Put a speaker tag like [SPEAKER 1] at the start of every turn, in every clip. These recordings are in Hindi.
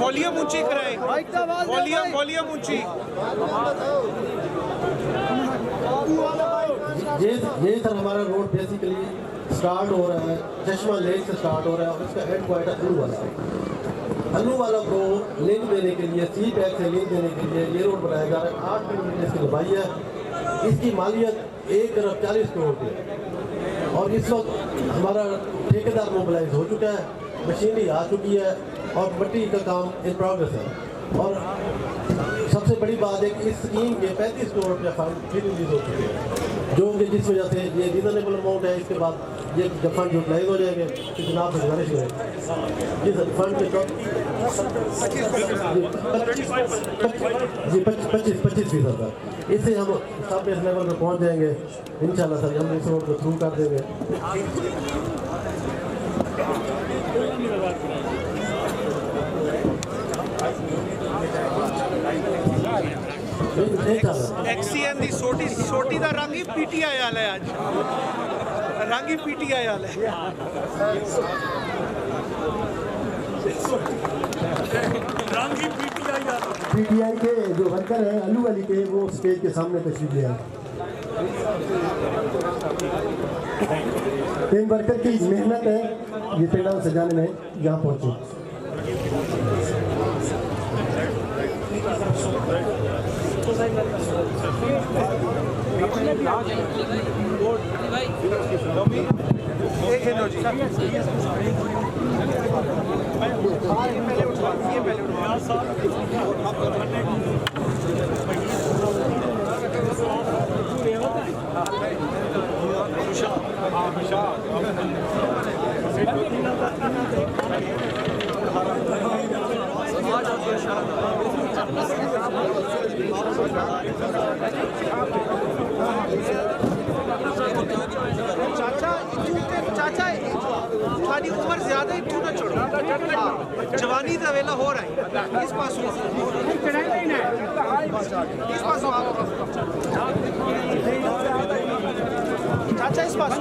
[SPEAKER 1] वॉल्यूम ऊंची कराएं, वॉल्यूम ऊंची।
[SPEAKER 2] ये सर हमारा रोड बेसिकली स्टार्ट हो रहा है, चश्मा लेक से स्टार्ट हो रहा है और इसका हेड क्वार्टर अल्लू वाला को लिंक देने के लिए, सी पैक से लिंक देने के लिए ये रोड बनाया जा रहा है। 8 किलोमीटर इसकी लंबाई है। इसकी मालियत 1 अरब 40 करोड़ की है और इस वक्त हमारा ठेकेदार मोबिलाइज हो चुका है, मशीनरी आ चुकी है और मट्टी का काम इन प्रोग्रेस है। और सबसे बड़ी बात है कि इस स्कीम के 35 करोड़ रुपया फंड फिर रिलीज हो चुके हैं, जो कि जिस वजह से ये रीजनेबल अमाउंट है। इसके बाद ये जब फंड यूटिलाइज हो जाएंगे तो जनाब से गुजारिश करें जी सर फंड के 25% का इससे हम सब इस लेवल पर पहुँच जाएंगे इंशाल्लाह सर। हम इस रोड को थ्रू कर देंगे।
[SPEAKER 1] XCN ਦੀ ਛੋਟੀ ਦਾ ਰੰਗ ਹੀ PTI ਵਾਲਾ ਹੈ। ਅੱਜ रंग ही PTI वाला है।
[SPEAKER 2] PTI के जो वर्कर हैं अल्लू वाली के वो स्टेज के सामने तशरीफ ले आए। इन वर्कर की मेहनत है ये पंडाल सजाने में यहाँ पहुँचे।
[SPEAKER 1] चाचा थोड़ी उम्र ज्यादा ही क्यों ना छोड़ो, जवानी का वेला हो रहा है। इस पास चाचा इस पास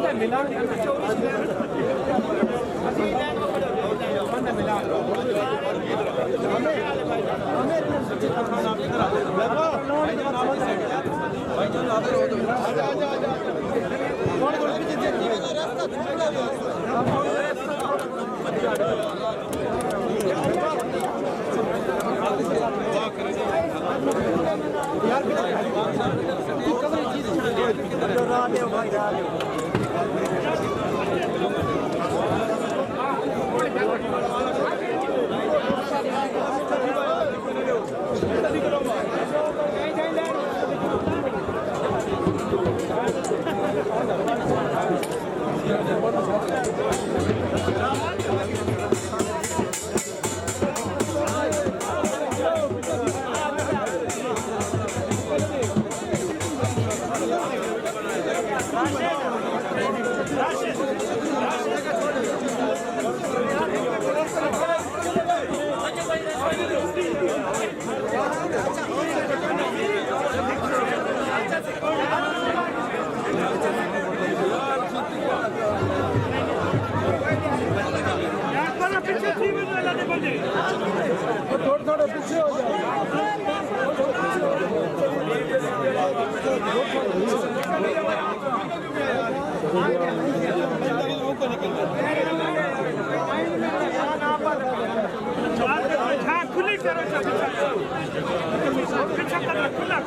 [SPEAKER 1] थोड़ा पीछे हो जाओ। खुली करो खुला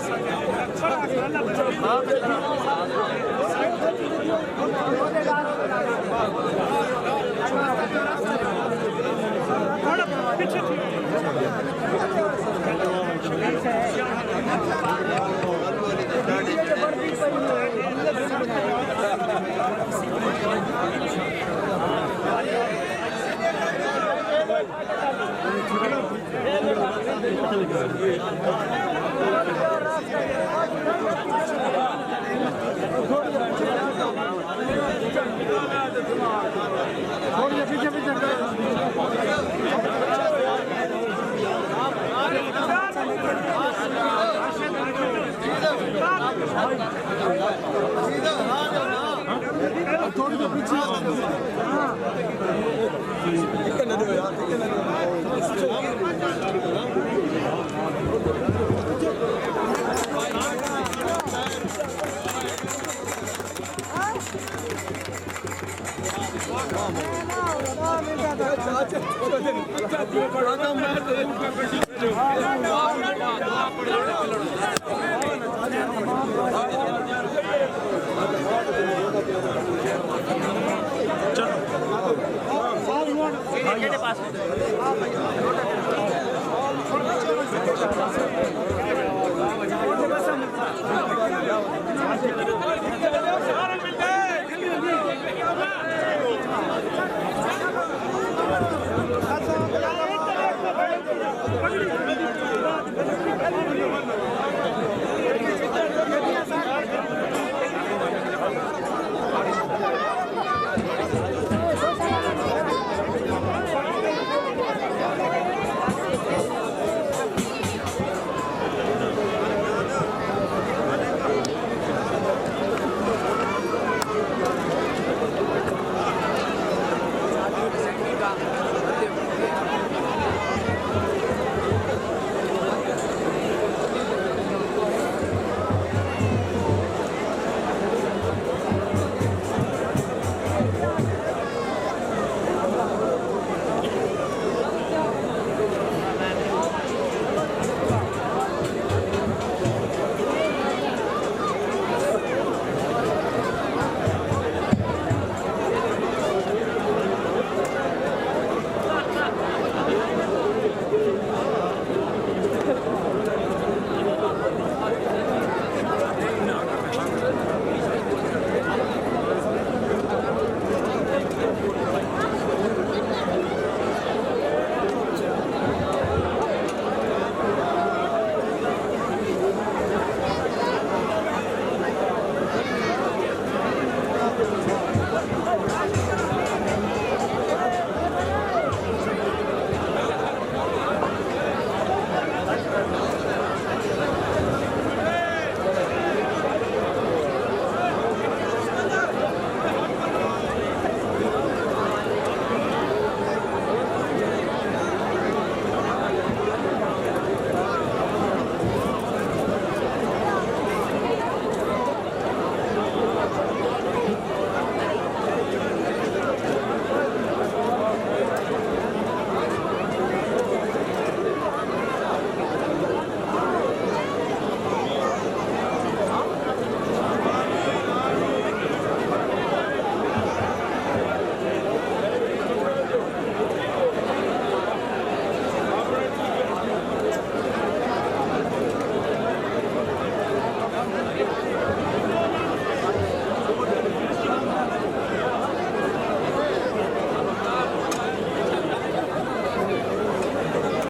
[SPEAKER 1] ਕਿਹੜੇ ਪਾਸੇ